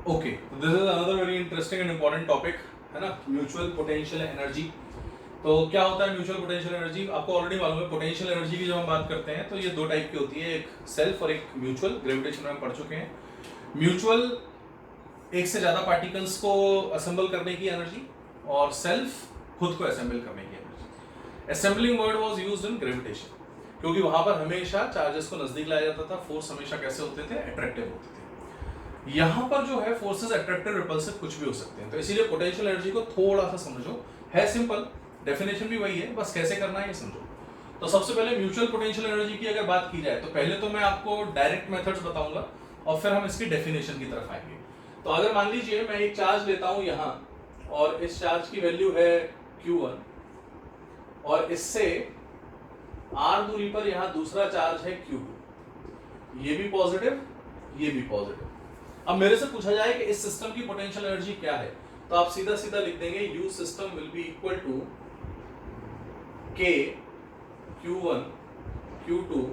Okay, this is another very interesting and important topic, है ना, mutual potential energy. तो क्या होता है म्यूचुअल पोटेंशियल एनर्जी? आपको ऑलरेडी मालूम है। पोटेंशियल एनर्जी की जब हम बात करते हैं तो ये दो टाइप की होती है, एक सेल्फ और एक म्यूचुअल। ग्रेविटेशन में हम पढ़ चुके हैं। म्यूचुअल एक से ज्यादा पार्टिकल्स को असेंबल करने की एनर्जी, और सेल्फ खुद को असेंबल करने की energy. Assembling word was used in gravitation, क्योंकि वहां पर हमेशा चार्जेस को नजदीक लाया जाता था। फोर्स हमेशा कैसे होते थे? अट्रैक्टिव होते थे। यहां पर जो है फोर्सेस अट्रैक्टिव, रिपल्सिव कुछ भी हो सकते हैं। तो इसीलिए पोटेंशियल एनर्जी को थोड़ा सा समझो। है सिंपल, डेफिनेशन भी वही है, बस कैसे करना है ये समझो। तो सबसे पहले म्यूचुअल पोटेंशियल एनर्जी की अगर बात की जाए तो पहले तो मैं आपको डायरेक्ट मेथड्स बताऊंगा और फिर हम इसकी डेफिनेशन की तरफ आएंगे। तो अगर मान लीजिए मैं एक चार्ज लेता हूं यहां, और इस चार्ज की वैल्यू है Q1, और इससे r दूरी पर यहां दूसरा चार्ज है Q2, ये भी पॉजिटिव, ये भी पॉजिटिव। अब मेरे से पूछा जाए कि इस सिस्टम की पोटेंशियल एनर्जी क्या है, तो आप सीधा सीधा लिख देंगे U system will be equal to K Q1 Q2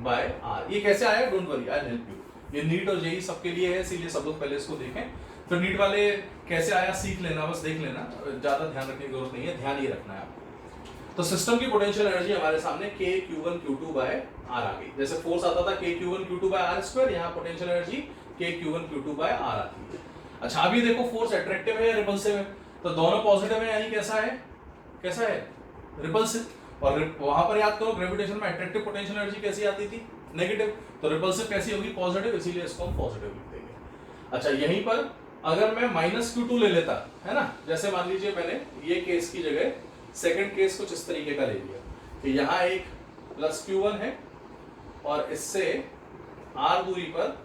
bye R। ये कैसे आया? Don't worry, I will help you. ये नीट और जेई सबके लिए है, इसीलिए सब लोग पहले इसको देखें। फिर नीट वाले कैसे आया सीख लेना, बस देख लेना, ज्यादा ध्यान रखने की जरूरत नहीं है, ध्यान ये रखना है आपको। तो सिस्टम की पोटेंशियल एनर्जी हमारे सामने K Q1 Q2 bye R आ गई। जैसे फोर्स आता था K Q1 Q2 bye R square, यहाँ potential energy K Q1 Q2 bye R आती है। अच्छा, अभी देखो फोर्स अट्रैक्टिव है या रिपल्सिव है? तो दोनों पॉजिटिव है, यानी कैसा है? कैसा है? रिपल्सिव। और वहां पर याद करो ग्रेविटेशन में अट्रैक्टिव पोटेंशियल एनर्जी कैसी आती थी? नेगेटिव। तो रिपल्सिव कैसी होगी? पॉजिटिव, इसीलिए इसको हम पॉजिटिव लिख देंगे। अच्छा, यहीं पर अगर मैं माइनस Q2 ले लेता, है ना, जैसे मान लीजिए मैंने ये केस की जगह सेकंड केस कुछ इस तरीके का ले लिया कि यहाँ एक प्लस Q1 है और इससे R दूरी पर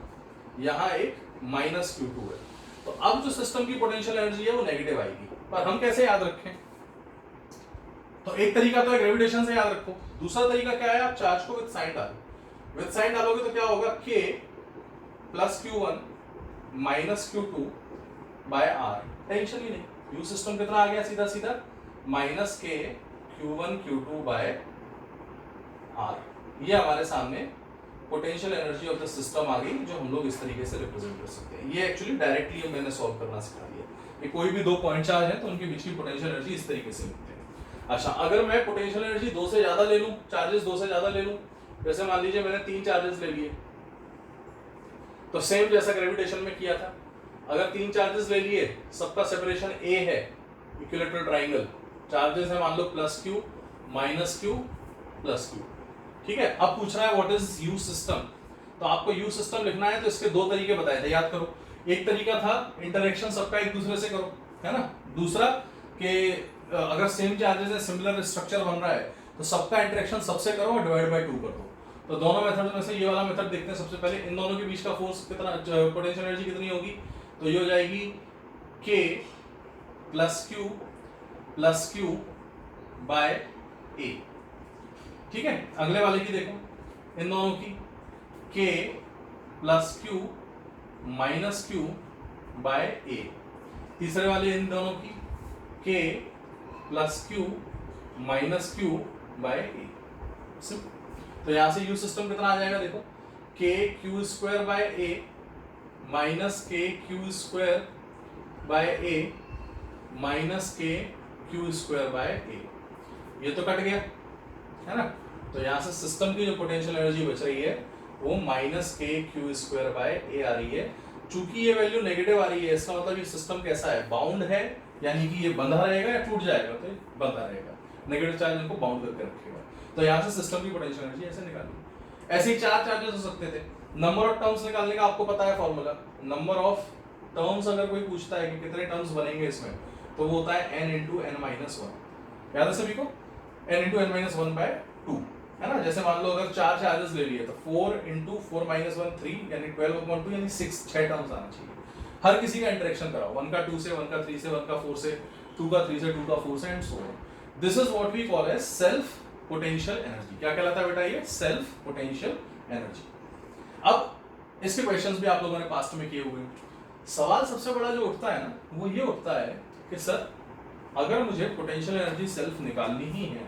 यहाँ एक माइनस Q2 है। तो अब जो सिस्टम की पोटेंशियल एनर्जी है वो नेगेटिव आएगी। पर हम कैसे याद रखें? तो एक तरीका तो है ग्रेविटेशन से याद रखो, दूसरा तरीका क्या है? आप चार्ज को विद साइन डालो। विद साइन डालोगे तो क्या होगा? K plus Q1 minus Q2 bye R। Tension ही नहीं। यू सिस्टम कितना आ गया? सीधा सीधा minus K Q1 Q2 bye R। ये हमारे सामने potential energy of the system आ गई, जो हम लोग इस तरीके से रिप्रेजेंट कर सकते हैं। ये एक्चुअली डायरेक्टली मैंने सॉल्व करना सिखा दिया कि कोई भी दो पॉइंट चार्ज है तो उनके बीच की पोटेंशियल एनर्जी इस तरीके से मिलती है। अच्छा, अगर मैं पोटेंशियल एनर्जी दो से ज्यादा ले लूं, चार्जेस दो से ज्यादा ले लूं, जैसे मान लीजिए मैंने 3 चार्जेस ले लिए, तो सेम जैसा ग्रेविटेशन में किया था। अगर 3 चार्जेस ले लिए, सबका सेपरेशन A है, इक्विलैटरल ट्राइंगल, चार्जेस है मान लो plus Q minus Q plus Q। ठीक है, अब पूछ रहा है व्हाट इज यू सिस्टम। तो आपको यू सिस्टम लिखना है तो इसके दो तरीके बताए थे, याद करो। एक तरीका था इंटरेक्शन सबका एक दूसरे से करो, है ना। दूसरा कि अगर सेम चार्जेस है, सिमिलर स्ट्रक्चर बन रहा है, तो सबका इंटरेक्शन सबसे करो और डिवाइड बाय 2 कर दो। तो दोनों मेथड में से ये वाला मेथड देखते हैं सबसे पहले। इन दोनों के बीच का फोर्स कितना, पोटेंशियल एनर्जी कितनी होगी? तो ये हो जाएगी K plus Q by A। ठीक है, अगले वाले की देखो, इन दोनों की K plus Q minus Q by A। तीसरे वाले इन दोनों की K plus Q minus Q by A। तो यहां से यू सिस्टम कितना आ जाएगा? देखो, K Q square by A minus K Q square by A minus K Q square by A। ये तो कट गया, है ना। तो यहां से सिस्टम की जो पोटेंशियल एनर्जी बच रही है वो minus K Q square by A आ रही है। चूंकि ये वैल्यू नेगेटिव आ रही है, इसका मतलब ये सिस्टम कैसा है? बाउंड है, यानी कि ये बंधा रहेगा या टूट जाएगा? तो ये बंधा रहेगा, नेगेटिव चार्ज इनको बाउंड करके रखेगा। तो यहां से सिस्टम की पोटेंशियल एनर्जी ऐसे निकालनी। ऐसे ही 4 चार्जेस हो सकते थे। नंबर ऑफ टर्म्स निकालने का आपको पता है फॉर्मूला। नंबर ऑफ टर्म्स अगर कोई पूछता है कि कितने टर्म्स बनेंगे इसमें, तो वो होता है n इंटू n माइनस 1। याद है सभी को? n into n minus 1 by 2, है ना। जैसे मान लो अगर 4 चार्जेस ले लिए तो 4 इंटू 4 माइनस 1 3, यानी 12/2, यानी 6 टर्म्स आना चाहिए। हर किसी का इंटरेक्शन कराओ, 1 का 2 से, 1 का 3 से, 1 का 4 से, 2 का 3 से, 2 का 4 से, and so on. This is what we call as self potential energy. क्या कहलाता है बेटा? ये सेल्फ पोटेंशियल एनर्जी। अब इसके क्वेश्चंस भी आप लोगों ने पास्ट में किए हुए हैं। सवाल सबसे बड़ा जो उठता है ना, वो ये उठता है कि सर अगर मुझे पोटेंशियल एनर्जी सेल्फ निकालनी ही है,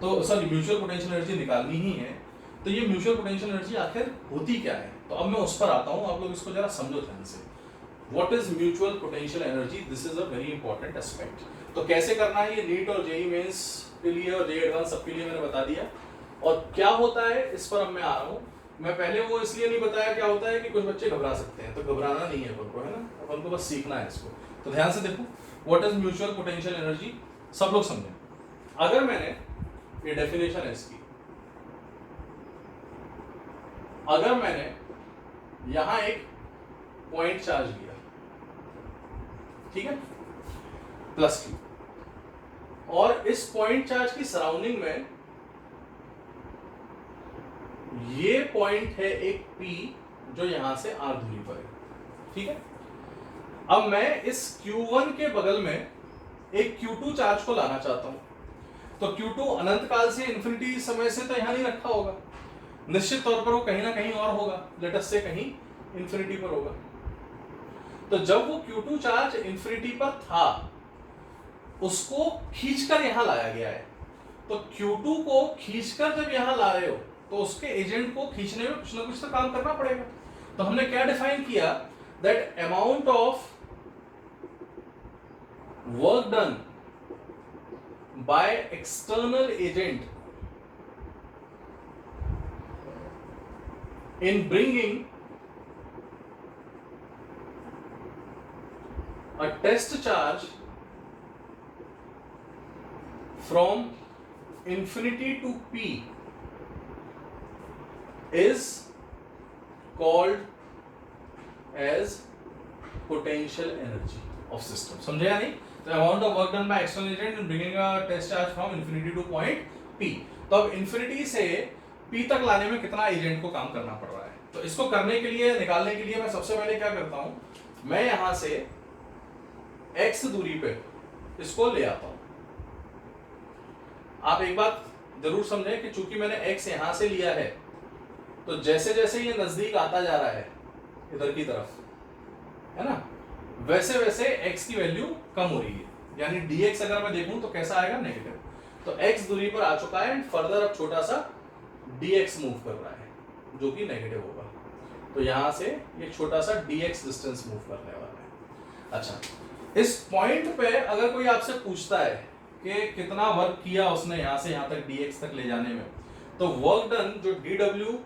तो सॉरी म्यूचुअल पोटेंशियल एनर्जी निकालनी ही है, तो ये म्यूचुअल पोटेंशियल एनर्जी आखिर होती क्या है? तो अब मैं उस पर आता हूं, आप लोग इसको जरा समझो ध्यान से। What is mutual potential energy, this is a very important aspect. तो कैसे करना है ये नीट और जेई मेंस के लिए और जेई एडवांस सबके लिए मैंने बता दिया। और क्या होता है इस पर अब मैं आ रहा हूँ। मैं पहले वो इसलिए नहीं बताया क्या होता है कि कुछ बच्चे घबरा सकते हैं, तो घबराना नहीं है अपन को, है ना, अपन को बस सीखना है इसको। तो ध्यान से देखो, what is mutual potential energy, सब लोग समझें। अगर मैंने ये डेफिनेशन है इसकी, अगर मैंने यहां एक पॉइंट चार्ज लिया, ठीक है, प्लस क्यू, और इस पॉइंट चार्ज की सराउंडिंग में ये पॉइंट है एक P जो यहां से R दूरी पर है, ठीक है। अब मैं इस Q1 के बगल में एक Q2 चार्ज को लाना चाहता हूं, तो Q2 अनंत काल से इन्फिनिटी समय से तो यहां नहीं रखा होगा, निश्चित तौर पर वो कहीं ना कहीं और होगा, लेट अस से कहीं इन्फिनिटी पर होगा। तो जब वो Q2 चार्ज इन्फिनिटी पर था, उसको खींचकर यहां लाया गया है। तो Q2 को खींचकर जब यहां ला रहे हो तो उसके एजेंट को खींचने में कुछ ना कुछ तो काम करना पड़ेगा। तो हमने क्या डिफाइन किया, that amount of work done by external agent in bringing a test charge from infinity to P is called as potential energy of system। समझे या नहीं? तो amount of work done by external agent in bringing a test charge from infinity to point P। तो अब infinity से P तक लाने में कितना एजेंट को काम करना पड़ रहा है। तो इसको करने के लिए, निकालने के लिए मैं सबसे पहले क्या करता हूं, मैं यहां से x दूरी पे इसको ले आता हूं। आप एक बात जरूर समझें कि चूंकि मैंने x यहां से लिया है, तो जैसे जैसे ये नजदीक आता जा रहा है इधर की तरफ, है ना, वैसे वैसे x की वैल्यू कम हो रही है, यानी dx अगर मैं देखूं तो कैसा आएगा, नेगेटिव। तो x दूरी पर आ चुका है एंड फर्दर अब छोटा सा dx मूव कर रहा है जो कि नेगेटिव होगा। तो यहां से ये छोटा सा dx डिस्टेंस मूव करने वाला है। अच्छा, इस पॉइंट पे अगर कोई आपसे पूछता है कि कितना वर्क किया उसने यहां से यहां तक dx तक ले जाने में, तो वर्क डन जो dw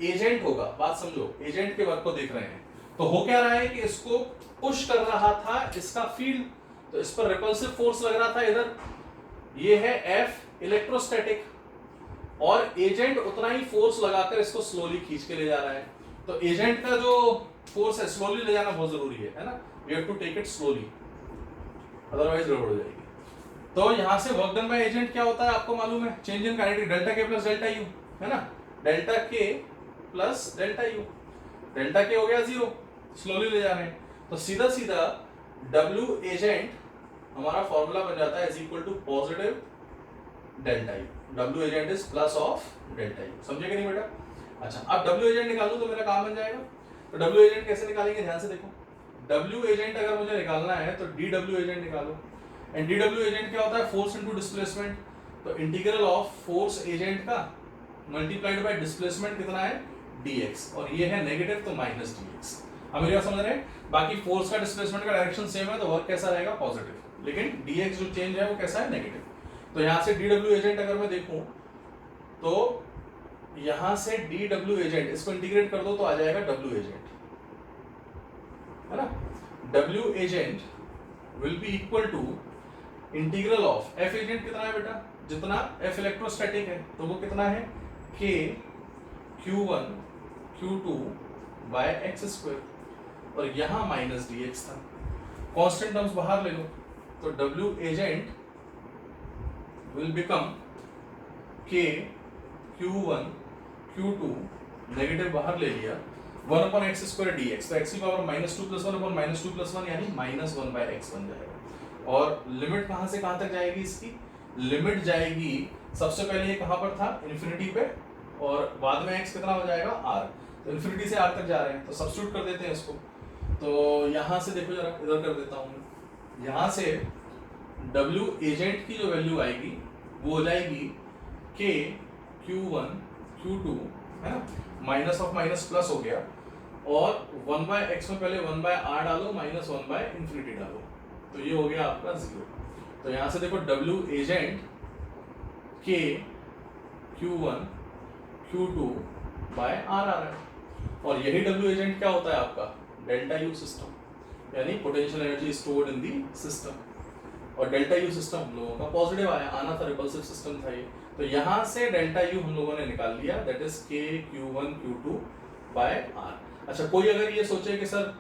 एजेंट होगा, बात समझो, एजेंट के वर्क को देख रहे हैं, तो हो क्या रहा है कि इसको पुश कर रहा था इसका फील्ड, तो इस पर रिपल्सिव फोर्स लग रहा था इधर, ये है F इलेक्ट्रोस्टैटिक, और एजेंट उतना ही फोर्स लगाकर इसको स्लोली खींच के ले जा रहा है। तो एजेंट का जो फोर्स है स्लोली ले जाना बहुत जरूरी है ना, we have to take it slowly, otherwise गड़बड़ हो जाएगी। तो यहां से वर्क डन बाय एजेंट क्या होता है आपको मालूम है, चेंज इन काइनेटिक, डेल्टा के प्लस डेल्टा यू, है ना, डेल्टा के प्लस डेल्टा यू, डेल्टा के हो गया 0, स्लोली ले जा रहे हैं, तो सीधा सीधा W एजेंट हमारा फॉर्मूला बन जाता है is equal to positive delta U, W agent is plus of delta U, समझे कि नहीं बेटा। अच्छा, अब W एजेंट निकालूं तो मेरा काम बन जाएगा। तो W एजेंट कैसे निकालेंगे, ध्यान से देखो, W एजेंट अगर मुझे निकालना है तो dW एजेंट निकालो, एंड dW एजेंट क्या होता है, फोर्स इनटू डिस्प्लेसमेंट, तो इंटीग्रल ऑफ फोर्स एजेंट का मल्टीप्लाइड बाय डिस्प्लेसमेंट कितना है, dx, और ये है नेगेटिव तो माइनस dx। अब मेरी बात समझ रहे हैं, बाकी फोर्स का डिस्प्लेसमेंट का डायरेक्शन सेम है तो वर्क कैसा रहेगा, पॉजिटिव, लेकिन dx जो चेंज है वो कैसा है, नेगेटिव। तो यहां से dW एजेंट अगर मैं देखूं तो यहां से dW एजेंट, इसको इंटीग्रेट कर दो तो आ जाएगा W एजेंट, है ना, W agent will be equal to integral of F agent कितना है बेटा, जितना F इलेक्ट्रोस्टैटिक है तो वो कितना है, K Q1 Q2 bye x square, और यहां माइनस dx था, कांस्टेंट टर्म्स बाहर ले लो, तो W agent will become K Q1 Q2, negative बाहर ले लिया, 1 upon x square dx, तो x की पावर -2 + 1 upon -2 + 1 यानी -1 by x बन जाएगा। और लिमिट कहां से कहां तक जाएगी इसकी, लिमिट जाएगी सबसे पहले ये कहां पर था, इन्फिनिटी पे, और बाद में x कितना हो जाएगा, r, तो इन्फिनिटी से r तक जा रहे हैं, तो सब्स्टिट्यूट कर देते हैं इसको। तो यहां से देखो जरा, इधर कर देता हूं मैं, यहां से W एजेंट की जो वैल्यू आएगी वो हो जाएगी K Q1 Q2, है ना, माइनस ऑफ माइनस प्लस हो गया, और 1/x में पहले 1/r डालो माइनस 1/∞ डालो, तो ये हो गया आपका 0। तो यहां से देखो W agent K Q1 Q2 bye R आ रहा है, और यही W एजेंट क्या होता है आपका डेल्टा U सिस्टम, यानी potential energy stored in the system. और डेल्टा U सिस्टम हम लोगों का पॉजिटिव आया, आना था, रिपल्सिव सिस्टम था ये, तो यहां से डेल्टा U हम लोगों ने निकाल लिया, that is K Q1 Q2 bye R। अच्छा, कोई अगर ये सोचे कि सर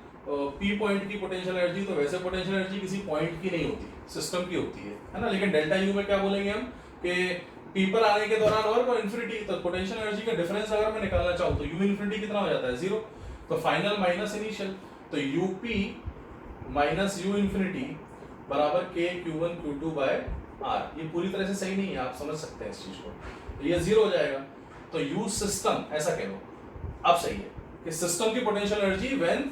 P पॉइंट की पोटेंशियल एनर्जी, तो वैसे पोटेंशियल एनर्जी किसी पॉइंट की नहीं होती, सिस्टम की होती है ना, लेकिन डेल्टा U में क्या बोलेंगे हम कि P पर आने के दौरान वर्क और इन्फिनिटी, तो पोटेंशियल एनर्जी का डिफरेंस अगर मैं निकालना चाहूँ तो U इन्फिनिटी कितना हो जाता है 0, तो फाइनल माइनस इनिशियल, तो UP माइनस U इन्फिनिटी बराबर K Q1 Q2 bye R। ये पूरी तरह से सही नहीं है, आप समझ सकते हैं इस चीज को, तो ये 0 हो जाएगा, तो U सिस्टम ऐसा कह लो, अब सही है कि सिस्टम की potential energy when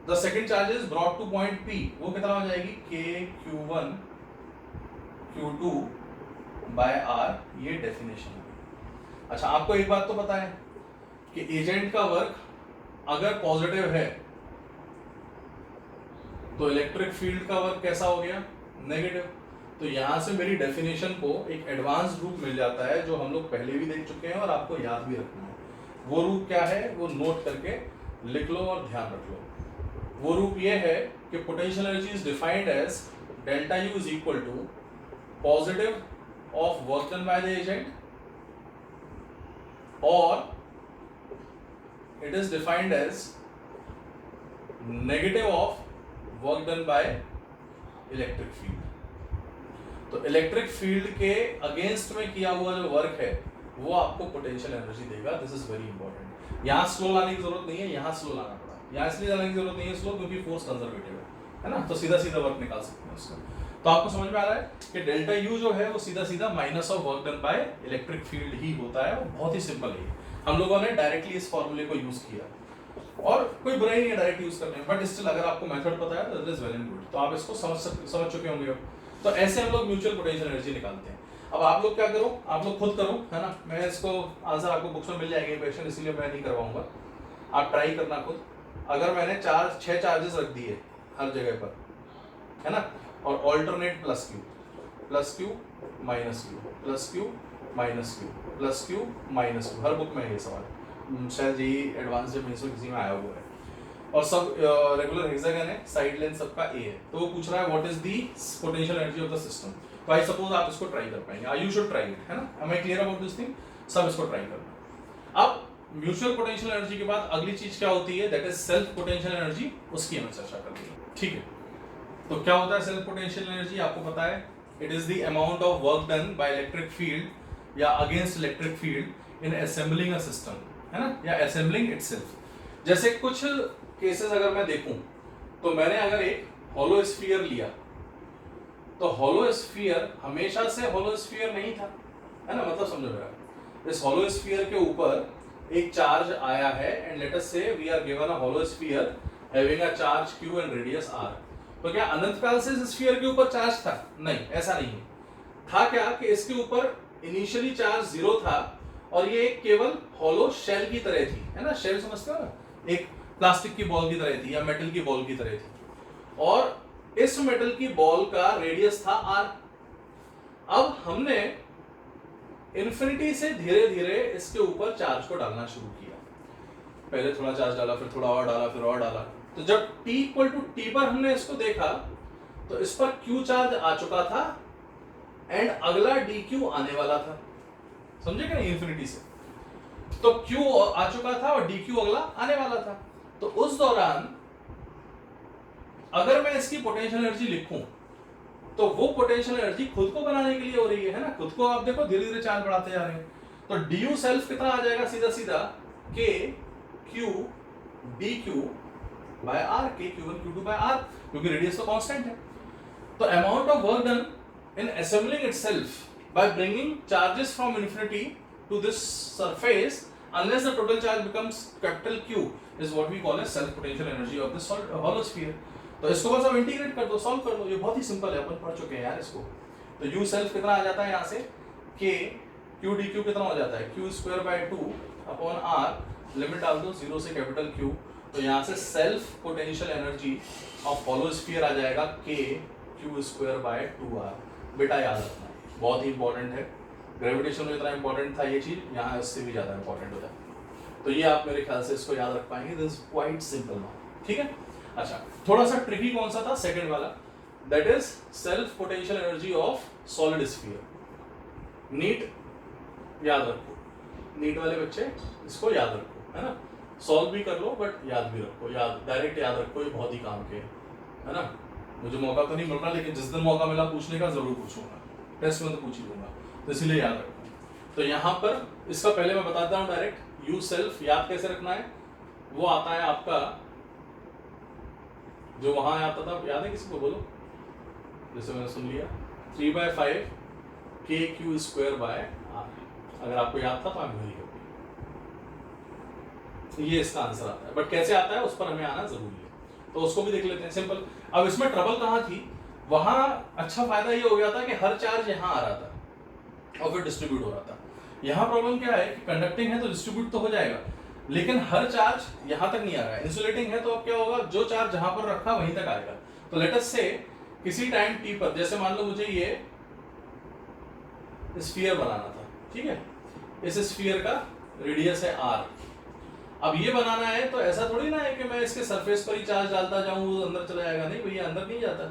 the second charge is brought to point P, वो कितना हो जाएगी K Q1 Q2 bye R, ये डेफिनेशन है। अच्छा, आपको एक बात तो पता है कि एजेंट का वर्क अगर पॉजिटिव है तो इलेक्ट्रिक फील्ड का वर्क कैसा हो गया नेगेटिव। तो यहां से मेरी डेफिनेशन को एक एडवांस रूप मिल जाता है जो हम लोग पहले भी देख चुके हैं और आपको याद भी रखना है। वो रूप क्या है वो नोट करके लिख लो और ध्यान रख लो। वो रूप ये है कि potential energy is defined as delta U is equal to positive of work done by the agent, और it is defined as negative of work done by electric field. तो इलेक्ट्रिक फील्ड के अगेंस्ट में किया हुआ जो work है वो आपको पोटेंशियल एनर्जी देगा। This is very important. यहाँ स्लो लाने की जरूरत नहीं है, यहाँ स्लो लाना पड़ा। यहाँ इसलिए लाने की जरूरत नहीं है स्लो क्योंकि फोर्स कंजर्वेटिव है ना, तो सीधा सीधा वर्क निकाल सकते हैं उसका। तो आपको समझ में आ रहा है कि डेल्टा यू जो है वो सीधा सीधा minus of work done by electric field ही होता है। वो बहुत ही सिंपल है, हम लोगों ने डायरेक्टली इस फॉर्मूले को यूज किया और कोई बुराई नहीं है डायरेक्ट यूज करने में, बट स्टिल अगर आपको मेथड पता है तो that is well and good, तो आप इसको समझ चुके होंगे अब। तो ऐसे हम लोग म्यूचुअल पोटेंशियल एनर्जी निकालते हैं। अब आप लोग क्या करो, आप लोग खुद करो, है ना। मैं इसको आंसर आपको बुक्स में मिल जाएंगे क्वेश्चन, इसीलिए मैं नहीं करवाऊंगा, आप ट्राई करना खुद। अगर मैंने 6 चार्जेस रख दिए हर जगह पर, है ना, और alternate plus Q minus Q plus Q minus Q plus Q minus Q, हर बुक में ये सवाल, शायद यही एडवांस में किसी में आया हुआ है, और सब रेगुलर हेक्सागन है, साइड लेंथ सबका ए है। तो वो पूछ रहा है what is the potential energy of the system. तो आई सपोज आप इसको ट्राई कर पाएंगे, यू शुड ट्राई इट, है ना। Am I clear about this thing, सब इसको ट्राई करना। अब म्यूचुअल पोटेंशियल एनर्जी के बाद अगली चीज क्या होती है, that is self potential energy, उसकी हमें चर्चा करनी है, ठीक है। तो क्या होता है सेल्फ पोटेंशियल एनर्जी, आपको पता है, it is the amount of work done by electric field या against electric field in assembling a system, है ना, या असेंबलिंग इटसेल्फ। जैसे कुछ केसेस अगर मैं देखूं तो मैंने अगर एक हॉलो स्फीयर लिया, तो हॉलो स्फीयर हमेशा से हॉलो स्फीयर नहीं था, है ना, मतलब समझो मेरा। इस हॉलो स्फीयर के ऊपर एक चार्ज आया है and let us say we are given a hollow sphere having a charge q and radius r। तो क्या अनंत काल से इस स्फीयर के ऊपर चार्ज था? नहीं, ऐसा नहीं है। था क्या कि इसके ऊपर इनिशियली चार्ज 0 था और ये एक केवल हॉलो शेल की तरह थी, है ना, शेल समझते हो ना, एक प्लास्टिक की बॉल की तरह थी या मेटल की बॉल की तरह थी, और इस मेटल की बॉल का रेडियस था r। अब हमने इन्फिनिटी से धीरे धीरे इसके ऊपर चार्ज को डालना शुरू किया, पहले थोड़ा चार्ज डाला, फिर थोड़ा और डाला, फिर और डाला। तो जब t इक्वल टू टी पर हमने इसको देखा तो इस पर q चार्ज आ चुका था एंड अगला dq आने वाला था, समझे क्या, इन्फिनिटी से। तो q आ चुका था और dq अगला आने वाला था। तो उस दौरान अगर मैं इसकी पोटेंशियल एनर्जी लिखूं तो वो पोटेंशियल एनर्जी खुद को बनाने के लिए हो रही है ना, खुद को आप देखो धीरे धीरे चार्ज बढ़ाते जा रहे हैं। तो du सेल्फ कितना आ जाएगा, सीधा सीधा k q dq by r, k q1 q2 by r, क्योंकि रेडियस तो कांस्टेंट है। तो amount of work done in assembling itself by bringing charges from infinity to this surface unless the total charge becomes capital Q is what we call as self potential energy of this hollow sphere। तो इसको बस अब integrate कर दो, solve कर दो, ये बहुत ही सिंपल है, अपन पढ़ चुके हैं यार इसको। तो U सेल्फ कितना आ जाता है यहाँ से, K Q dQ कितना हो जाता है, Q² by 2 upon R, limit डाल दो 0 से कैपिटल Q, तो यहाँ से self potential energy of hollow sphere आ जाएगा k Q²/2r। बेटा याद रखना, बहुत ही इंपॉर्टेंट है। ग्रेविटेशन में इतना इंपॉर्टेंट था ये चीज, यहाँ इससे भी ज्यादा इंपॉर्टेंट होता है। तो ये आप मेरे ख्याल से इसको याद रख पाएंगे। This is quite simple now, ठीक है। अच्छा, थोड़ा सा ट्रिकी कौन सा था, सेकंड वाला, that is self potential energy of solid sphere. NEET याद रखो, नीट वाले बच्चे इसको याद रखो, है ना। सॉल्व भी कर लो बट याद भी रखो, याद डायरेक्ट याद रखो, ये बहुत ही काम के है ना। मुझे मौका तो नहीं मिल रहा, लेकिन जिस दिन मौका मिला पूछने का जरूर पूछूंगा, टेस्ट में तो पूछ ही दूंगा, तो इसीलिए याद रखो। तो यहाँ पर इसका पहले मैं बताता हूँ डायरेक्ट, यू सेल्फ याद कैसे रखना है। वो आता है आपका, जो वहां आता था, याद है किसी को, बोलो, जैसे मैंने सुन लिया, 3/5 KQ²/r। अगर आपको याद था तो आप वही होगी, ये इसका आंसर आता है। बट कैसे आता है उस पर हमें आना जरूरी है, तो उसको भी देख लेते हैं, सिंपल। अब इसमें ट्रबल कहाँ थी, वहां अच्छा फायदा ये हो गया था कि हर चार्ज यहाँ आ रहा था और फिर डिस्ट्रीब्यूट हो रहा था। यहाँ प्रॉब्लम क्या है कि कंडक्टिंग है तो डिस्ट्रीब्यूट तो हो जाएगा, लेकिन हर चार्ज यहाँ तक नहीं आ रहा है। इंसुलेटिंग है तो अब क्या होगा, जो चार्ज जहां पर रखा वहीं तक आएगा। तो लेट अस से किसी टाइम t पर, जैसे मान लो मुझे ये स्फीयर बनाना था, ठीक है, इस स्फीयर का रेडियस है r। अब ये बनाना है तो ऐसा थोड़ी ना है कि मैं इसके सरफेस पर ही चार्ज डालता जाऊं वो अंदर चला जाएगा, नहीं भैया, अंदर नहीं जाता।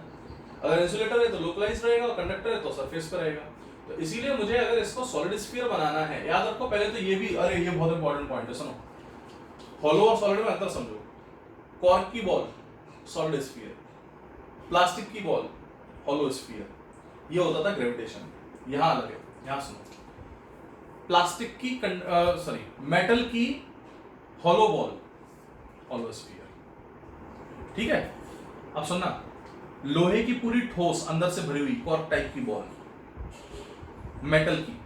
अगर इंसुलेटर है तो लोकलाइज्ड रहेगा और कंडक्टर है तो सरफेस पर रहेगा। तो इसीलिए मुझे अगर इसको सॉलिड स्फीयर बनाना है, याद रखो पहले तो ये भी, अरे ये बहुत इंपॉर्टेंट पॉइंट है, सुनो, हॉलो और सॉलिड में अंतर समझो। कॉर्क की बॉल सॉलिड स्फीयर, प्लास्टिक की बॉल हॉलो स्फीयर, ये होता था ग्रेविटेशन। यहां अलग है, यहां सुनो, प्लास्टिक की सॉरी मेटल की हॉलो बॉल हॉलो स्फीयर, ठीक है। अब सुनना, लोहे की पूरी ठोस अंदर से भरी हुई कॉर्क टाइप की बॉल मेटल की,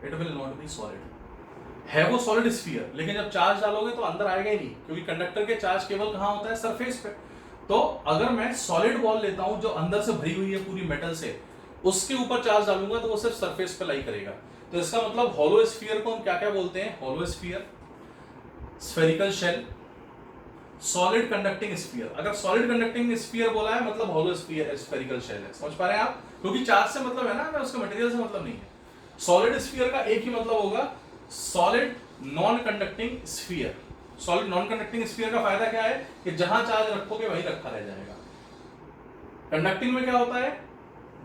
it will not be solid. है वो सॉलिड स्फीयर, लेकिन जब चार्ज डालोगे तो अंदर आएगा ही नहीं, क्योंकि कंडक्टर के चार्ज केवल कहां होता है, सरफेस पे। तो अगर मैं सॉलिड बॉल लेता हूं जो अंदर से भरी हुई है पूरी मेटल से, उसके ऊपर चार्ज डालूंगा तो वो सिर्फ सरफेस पे लाई करेगा। तो इसका मतलब हॉलो स्फीयर को हम क्या क्या बोलते हैं, hollow sphere, spherical shell, solid conducting sphere. अगर सॉलिड कंडक्टिंग स्फीयर बोला है मतलब हॉलो स्फीयर, स्फेरिकल शेल है। समझ पा रहे हैं आप, क्योंकि चार्ज से मतलब है ना, हमें उसके मटेरियल से मतलब नहीं है। सॉलिड स्फीयर का एक ही मतलब होगा, solid non conducting sphere. Solid non conducting sphere का फायदा क्या है कि जहां चार्ज रखोगे वहीं रखा रह जाएगा। कंडक्टिंग में क्या होता है,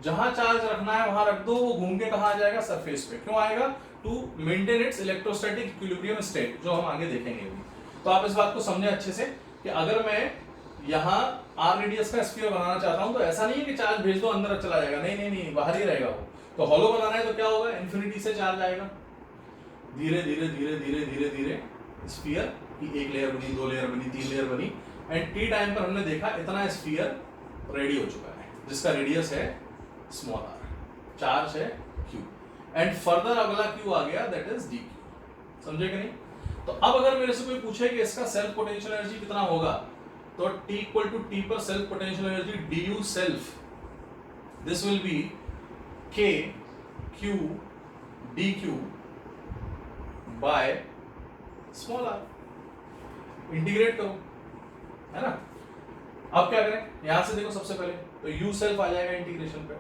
जहां चार्ज रखना है वहां रख दो, वो घूम के कहां आ जाएगा, सरफेस पे। क्यों आएगा, to maintain its electrostatic equilibrium state, जो हम आगे देखेंगे अभी। तो आप इस बात को समझे अच्छे से कि अगर मैं यहाँ r रेडियस का स्फीयर बनाना चाहता हूं तो ऐसा नहीं है कि चार्ज भेज दो अंदर चला जाएगा, नहीं नहीं नहीं, बाहर ही रहेगा वो। तो हॉलो बनाना है तो क्या होगा, इन्फिनिटी से चार्ज आएगा, धीरे धीरे धीरे धीरे धीरे धीरे स्फीयर की एक लेयर बनी, 2 लेयर बनी, 3 लेयर बनी, एंड टी टाइम पर हमने देखा इतना स्फीयर रेडी हो चुका है, जिसका रेडियस है स्मॉल r, चार्ज है q, एंड फर्दर अगला q आ गया, दैट इज dq। समझे कि नहीं। तो अब अगर मेरे से कोई पूछे कि इसका सेल्फ पोटेंशियल एनर्जी कितना होगा, तो T इक्वल टू T पर self potential energy du self, this will be k q dq by small r। Integrate करो, है ना। अब क्या करें, यहां से देखो, सबसे पहले तो u सेल्फ आ जाएगा इंटीग्रेशन पे,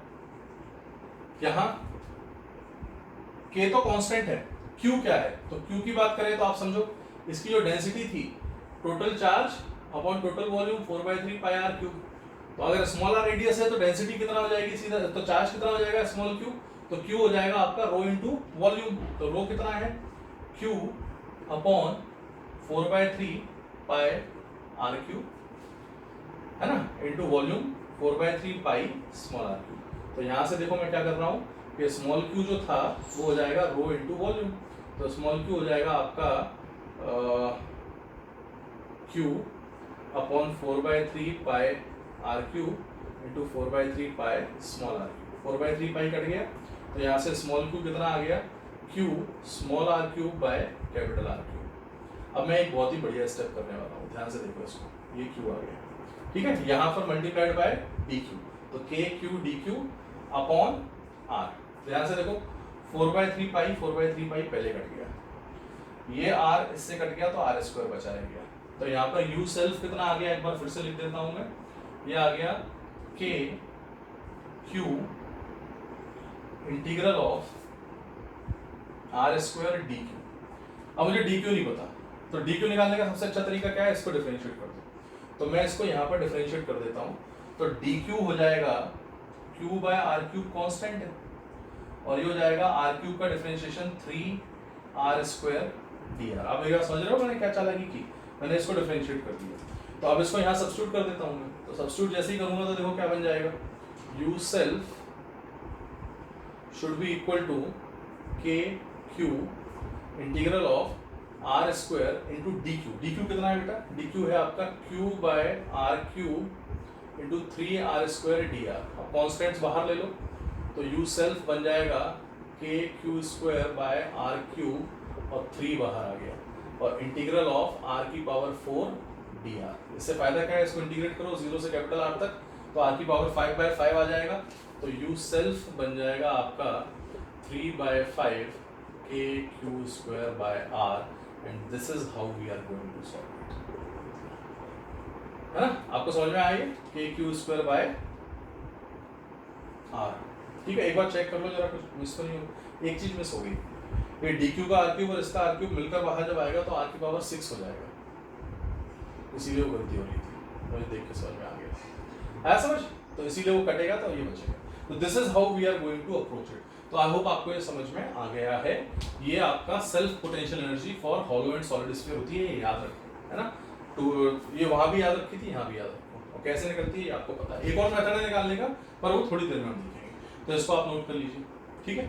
यहां k तो कांस्टेंट है, q क्या है, तो q की बात करें तो आप समझो इसकी जो डेंसिटी थी, total charge upon total volume 4/3 पाई r क्यूब। तो अगर स्मॉल r रेडियस है तो डेंसिटी कितना हो जाएगी सीधा, तो चार्ज कितना हो जाएगा स्मॉल q, तो q हो जाएगा आपका रो इनटू वॉल्यूम। तो रो कितना है, q अपॉन 4/3 पाई r क्यूब, है ना, into volume 4/3 pi small r cube. तो यहां से देखो मैं क्या कर रहा हूं कि स्मॉल q जो था वो हो जाएगा रो इनटू वॉल्यूम। तो स्मॉल q हो जाएगा आपका q अपॉन 4/3 पाई r cube into 4/3 pi small r cube. 4/3 pi cut गया, तो यहाँ से स्मॉल q कितना आ गया, q small r cube by capital R cube. अब मैं एक बहुत ही बढ़िया स्टेप करने वाला हूँ, ध्यान से देखो इसको, ये q आ गया, ठीक है, यहाँ पर मल्टीप्लाइड बाय dq, तो k q dq upon r। ध्यान से देखो, 4/3 पाई पहले कट गया, ये r इससे कट गया तो r² बचा रह गया, तो यहाँ पर यू सेल्फ कितना आ गया, एक बार फिर से लिख देता हूं मैं, ये आ गया K Q integral of R square D Q. अब मुझे डी क्यू नहीं पता, तो डी क्यू निकालने का सबसे अच्छा तरीका क्या है, इसको डिफरेंशिएट कर दो। तो मैं इसको यहाँ पर डिफरेंशिएट कर देता हूँ, तो डी क्यू हो जाएगा Q by R cube constant है, और ये हो जाएगा आर क्यूब का differentiation 3r square D R. अब मेरी बात समझ रहे हो मैंने क्या चालाकी की, मैंने इसको डिफरेंशिएट कर दिया। तो अब इसको यहाँ सब्स्टिट्यूट कर देता हूँ मैं, तो सब्स्टिट्यूट जैसे ही करूँगा तो देखो क्या बन जाएगा, U self should be equal to K Q integral of R square into D Q. D Q कितना है बेटा, डी क्यू है आपका Q by R cube into 3r square D R. अब कॉन्स्टेंट्स बाहर ले लो, तो यू सेल्फ बन जाएगा K Q square by R cube और 3 बाहर आ गया, और इंटीग्रल ऑफ r की पावर 4 डी आर। इससे फायदा क्या है, इसको इंटीग्रेट करो 0 से कैपिटल R तक, तो r की पावर 5/5 आ जाएगा, तो यू सेल्फ बन जाएगा आपका 3/5 K Q square by R, and this is how we are going to solve it, है ना। आपको समझ में आएगा के क्यू स्क्वायर बाय आर, ठीक है। एक बार चेक कर लो जरा, कुछ मिस तो नहीं हो, एक चीज मिस हो गई, ये डी क्यू का आर क्यूब और इसका आर क्यूब मिलकर बाहर जब आएगा तो आर की पावर 6 हो जाएगा, इसीलिए वो गलती हो रही थी, मुझे देख के समझ में आ गया, आया समझ, तो इसीलिए वो कटेगा तो ये बचेगा। तो this is how we are going to approach it. तो आई होप आपको ये समझ में आ गया है। ये आपका self potential energy for hollow and solid sphere होती है, ये याद रखो, है ना। तो ये वहां भी याद रखी थी, यहाँ भी याद रखो, और कैसे निकलती है आपको पता है। एक और मेथड है निकालने का, पर वो थोड़ी देर में हम देखेंगे, तो इसको आप नोट कर लीजिए, ठीक है।